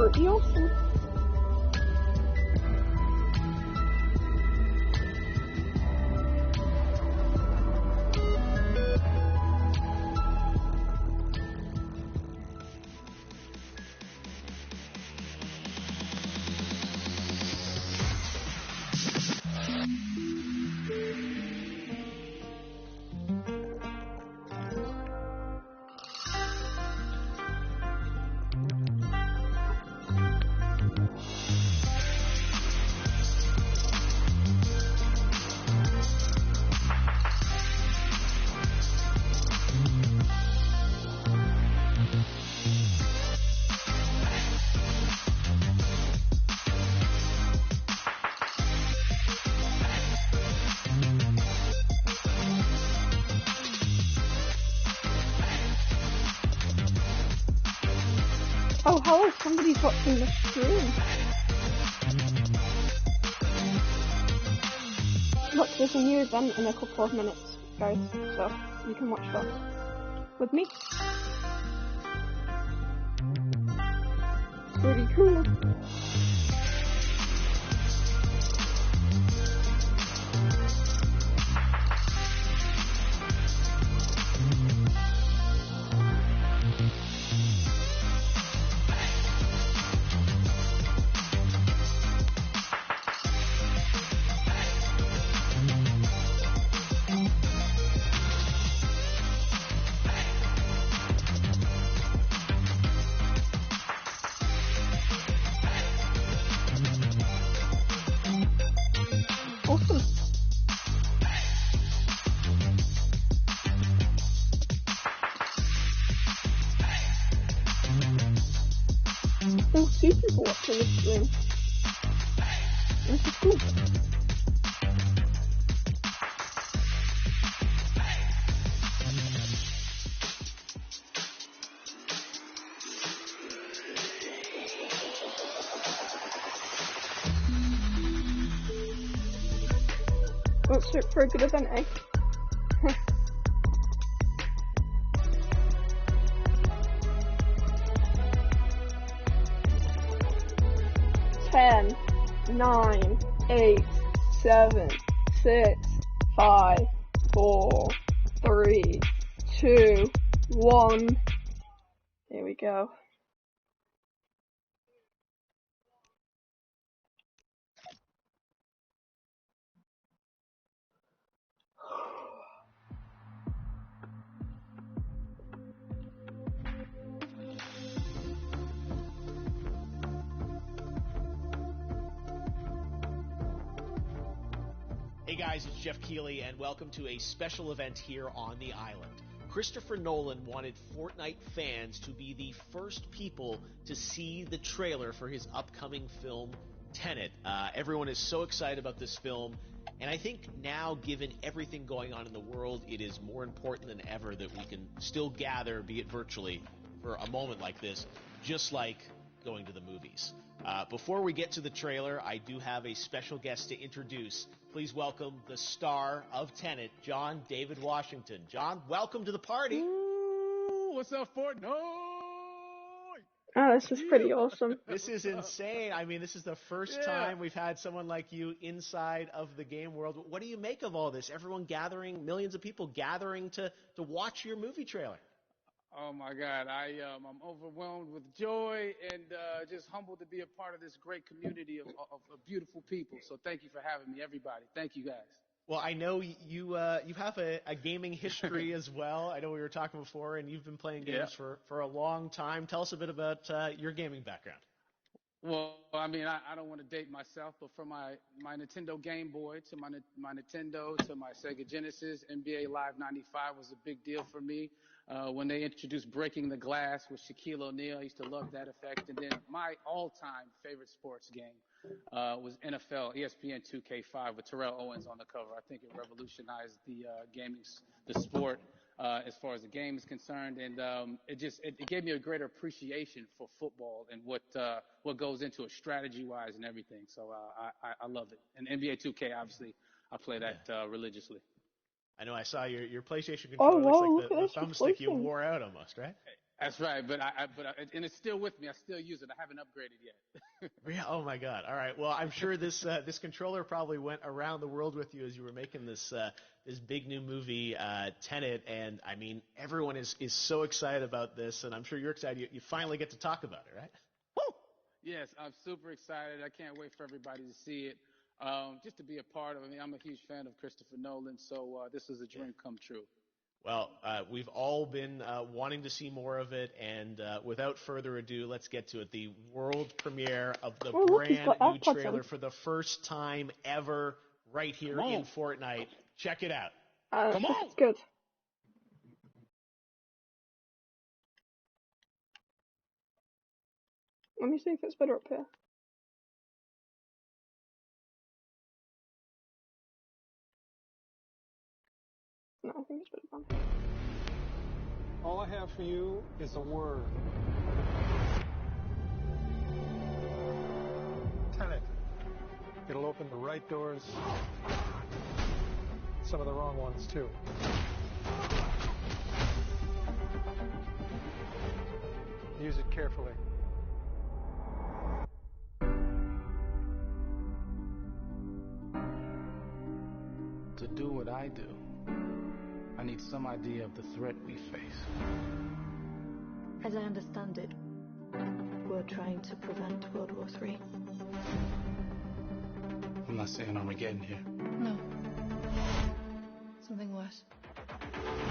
pretty awesome. Oh, hello, somebody's watching the stream. Look, there's a new event in a couple of minutes, guys, so you can watch that with me. Pretty cool. Awesome. Oh, two people watching the stream. This is cool. What's it for a good event, eh? 10, 9, 8, 7, 6, 5, 4, 3, 2, 1. Here we go. Hey guys, it's Jeff Keighley, and welcome to a special event here on the island. Christopher Nolan wanted Fortnite fans to be the first people to see the trailer for his upcoming film, Tenet. Everyone is so excited about this film, and I think now, given everything going on in the world, it is more important than ever that we can still gather, be it virtually, for a moment like this, just like going to the movies. Before we get to the trailer, I do have a special guest to introduce. Please welcome the star of Tenet, John David Washington. John, welcome to the party. Ooh, what's up, Fortnite? Oh, this is pretty awesome. This is insane. I mean, this is the first time we've had someone like you inside of the game world. What do you make of all this? Everyone gathering, millions of people gathering to watch your movie trailer. Oh my God, I'm overwhelmed with joy and just humbled to be a part of this great community of beautiful people. So thank you for having me, everybody. Thank you, guys. Well, I know you have a gaming history as well. I know we were talking before, and you've been playing games for a long time. Tell us a bit about your gaming background. Well, I mean, I don't want to date myself, but from my Nintendo Game Boy to my Nintendo to my Sega Genesis, NBA Live 95 was a big deal for me. When they introduced Breaking the Glass with Shaquille O'Neal, I used to love that effect. And then my all-time favorite sports game was NFL ESPN 2K5 with Terrell Owens on the cover. I think it revolutionized the sport as far as the game is concerned, and it gave me a greater appreciation for football and what goes into it strategy-wise and everything. So I love it. And NBA 2K, obviously, I play that religiously. I know I saw your PlayStation controller. Oh, wow, looks like the look at thumbstick you this. wore out almost, right? That's right, and it's still with me. I still use it. I haven't upgraded yet. Yeah, oh my God! All right. Well, I'm sure this this controller probably went around the world with you as you were making this this big new movie, Tenet, and I mean everyone is so excited about this, and I'm sure you're excited. You finally get to talk about it, right? Woo! Yes, I'm super excited. I can't wait for everybody to see it. Just to be a part of it. I mean, I'm a huge fan of Christopher Nolan, so this is a dream come true. Well, we've all been wanting to see more of it, and without further ado, let's get to it. The world premiere of the look, he's brand got new AirPods trailer on. for the first time ever right here in Fortnite. Check it out. Come on! It's good. Let me see if it's better up here. No, I think it's better down here. All I have for you is a word. Tenet. It'll open the right doors, some of the wrong ones too. Use it carefully. To do what I do, I need some idea of the threat we face. As I understand it, we're trying to prevent World War III. I'm not saying Armageddon here. No. Something worse.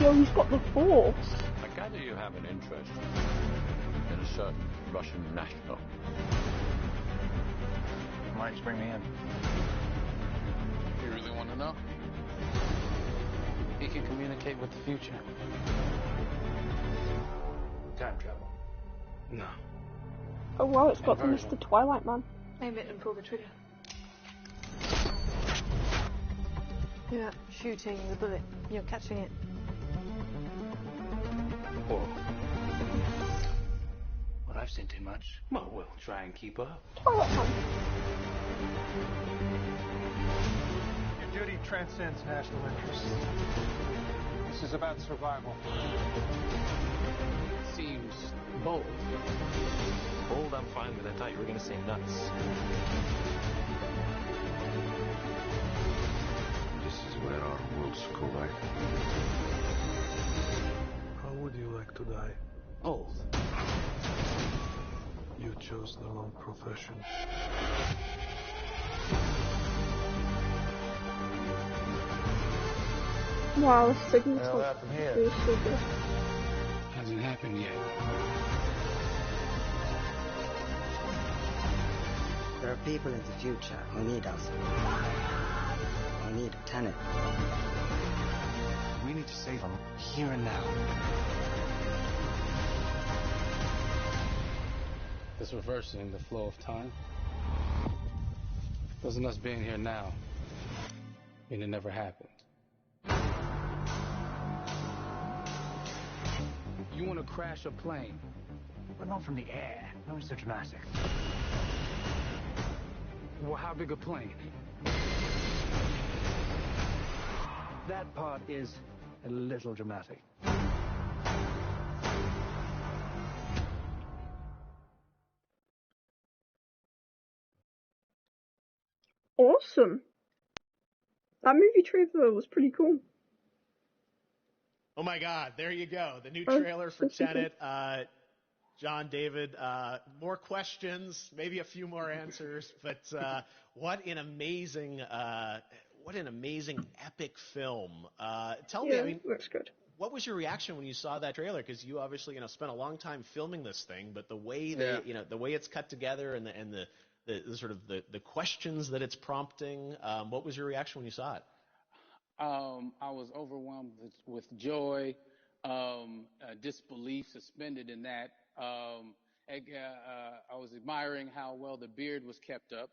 Yo, he's got the Force. I gather you have an interest in a certain Russian national. Why don't you bring me in? You really want to know? He can communicate with the future. Time travel. No. Oh wow, it's got the Inversion. Mr. Twilight Man. Aim it and pull the trigger. You're not shooting the bullet, you're catching it. Whoa. Well, I've seen too much. Well, we'll try and keep up. Twilight Man. Your duty transcends national interests. This is about survival. Seems bold. Bold, I'm fine with. I thought you were going to say nuts. This is where our worlds collide. How would you like to die? Old. You chose the wrong profession. Wow, the signal Hell happened here? is so good. Hasn't happened yet. There are people in the future who need us. Who need Tenet. We need to save them here and now. This reversing the flow of time. Doesn't us being here now mean it never happened? You want to crash a plane? But not from the air. No, it's so dramatic. Well, how big a plane? That part is a little dramatic. Awesome. That movie trailer was pretty cool. Oh my God! There you go. The new Oh, trailer for this is Tenet. John, David, more questions, maybe a few more answers, but what an amazing epic film. Tell me, Yeah, I mean, looks good. what was your reaction when you saw that trailer? Because you obviously, spent a long time filming this thing, but the way they, the way it's cut together and the sort of the questions that it's prompting, what was your reaction when you saw it? I was overwhelmed with joy, disbelief suspended in that. I was admiring how well the beard was kept up.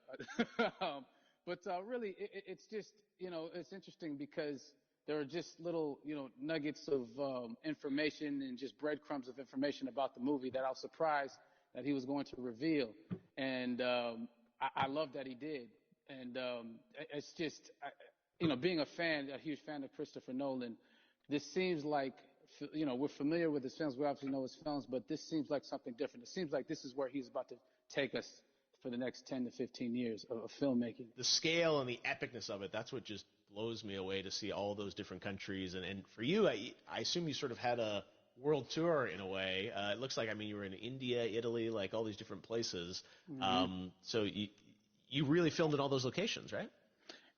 But really, it's just, it's interesting because there are just little, nuggets of information and just breadcrumbs of information about the movie that I was surprised that he was going to reveal. And I love that he did. And it's just, being a huge fan of Christopher Nolan, this seems like we're familiar with his films. We obviously know his films, but this seems like something different. It seems like this is where he's about to take us for the next 10 to 15 years of filmmaking. The scale and the epicness of it, that's what just blows me away, to see all those different countries. And for you, I assume you sort of had a world tour in a way. It looks like, I mean, you were in India, Italy, like all these different places. Mm-hmm. So you really filmed in all those locations, right?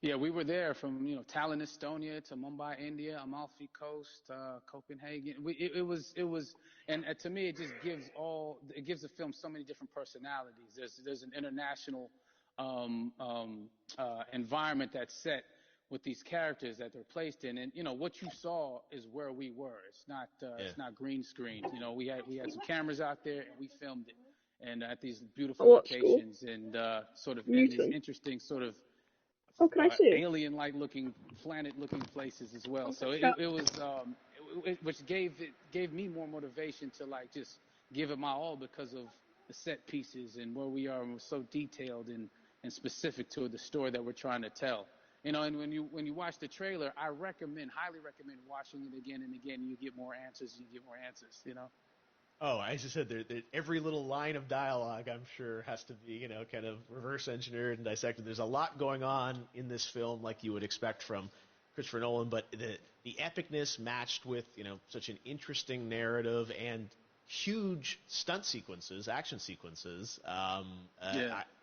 Yeah, we were there from, Tallinn, Estonia to Mumbai, India, Amalfi Coast, Copenhagen. It was, and to me, it just gives the film so many different personalities. There's an international environment that's set with these characters that they're placed in, and what you saw is where we were. It's not green screen. We had some cameras out there and we filmed it, and at these beautiful locations and sort of in these interesting sort of alien-like looking, planet-looking places as well. So it was, which gave me more motivation to like just give it my all because of the set pieces and where we are, and we're so detailed and specific to the story that we're trying to tell. And when you watch the trailer, I highly recommend watching it again and again. You get more answers. Oh, as you said, every little line of dialogue, I'm sure, has to be, kind of reverse engineered and dissected. There's a lot going on in this film, like you would expect from Christopher Nolan, but the epicness matched with, such an interesting narrative and huge stunt sequences, action sequences. I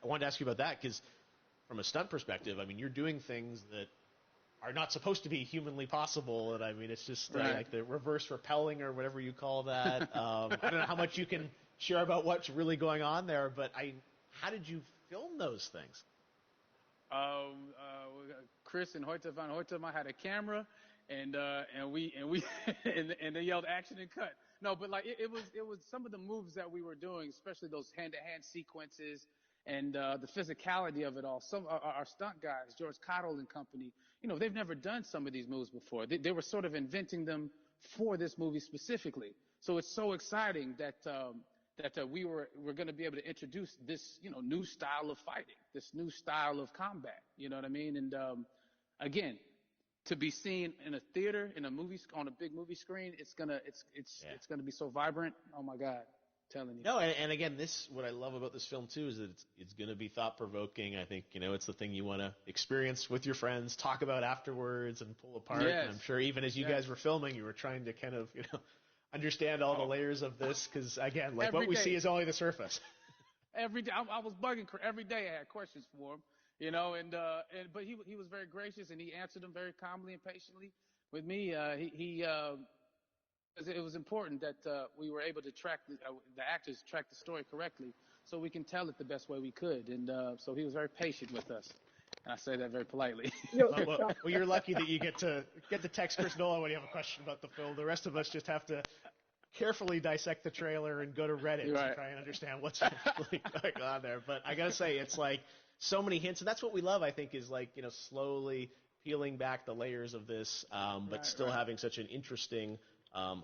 wanted to ask you about that because, from a stunt perspective, I mean, you're doing things that are not supposed to be humanly possible, and I mean, it's just like the reverse rappelling or whatever you call that. I don't know how much you can share about what's really going on there, but how did you film those things? Chris and Hoyte van Hoytema had a camera, and we and they yelled action and cut. No, but like it was some of the moves that we were doing, especially those hand-to-hand sequences. And the physicality of it all. Some our stunt guys, George Cottle and company, they've never done some of these moves before. They were sort of inventing them for this movie specifically. So it's so exciting that we're going to be able to introduce this new style of fighting, this new style of combat. You know what I mean? And again, to be seen in a theater, in a movie, on a big movie screen, it's gonna be so vibrant. Oh my God. Telling you. No, and again, what I love about this film too is that it's going to be thought provoking. I think it's the thing you want to experience with your friends, talk about afterwards, and pull apart. Yes. And I'm sure even as you guys were filming, you were trying to kind of understand all the layers of this because again, like what we see is only the surface. Every day, I was bugging every day. I had questions for him, but he was very gracious and he answered them very calmly and patiently. With me, it was important that we were able to track the actors track the story correctly, so we can tell it the best way we could. And so he was very patient with us, and I say that very politely. Well, you're lucky that you get to text Chris Nolan when you have a question about the film. The rest of us just have to carefully dissect the trailer and go to Reddit to try and understand what's really going on there. But I gotta say, it's like so many hints, and that's what we love. I think is like slowly peeling back the layers of this, but still having such an interesting.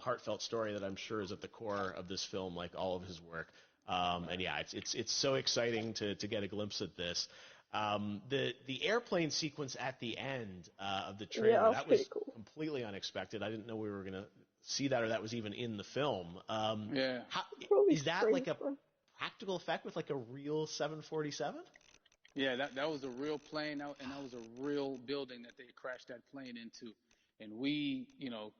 Heartfelt story that I'm sure is at the core of this film, like all of his work. And yeah, it's so exciting to get a glimpse at this. The airplane sequence at the end of the trailer, that was cool. Completely unexpected. I didn't know we were going to see that or that was even in the film. Is that like a practical effect with like a real 747? Yeah, that was a real plane, and that was a real building that they crashed that plane into. And we,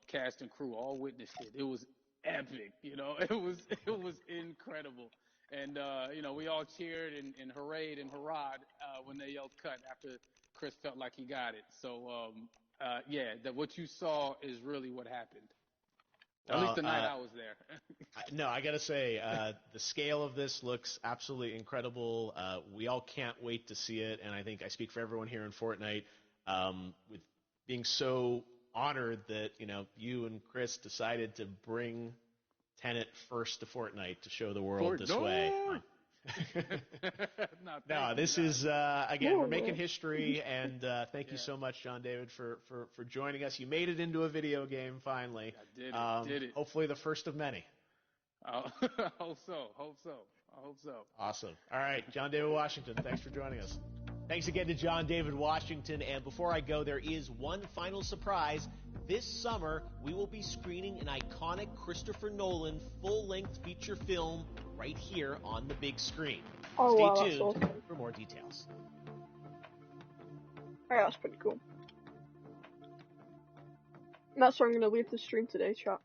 cast and crew all witnessed it. It was epic, it was incredible. And, we all cheered and hurrayed and hurrahed when they yelled cut after Chris felt like he got it. So, that what you saw is really what happened. At least the night I was there. No, I got to say, the scale of this looks absolutely incredible. We all can't wait to see it. And I think I speak for everyone here in Fortnite with being so honored that you and Chris decided to bring Tenet first to Fortnite to show the world this way. No, this is again we're making history, and thank you so much, John David, for joining us. You made it into a video game finally. I did it. Hopefully the first of many. I hope so. Awesome. All right, John David Washington, thanks for joining us. Thanks again to John David Washington. And before I go, there is one final surprise. this summer we will be screening an iconic Christopher Nolan full-length feature film right here on the big screen. Oh, Stay wow, that's tuned awesome. for more details. Alright, that's pretty cool. And that's where I'm going to leave the stream today, chat.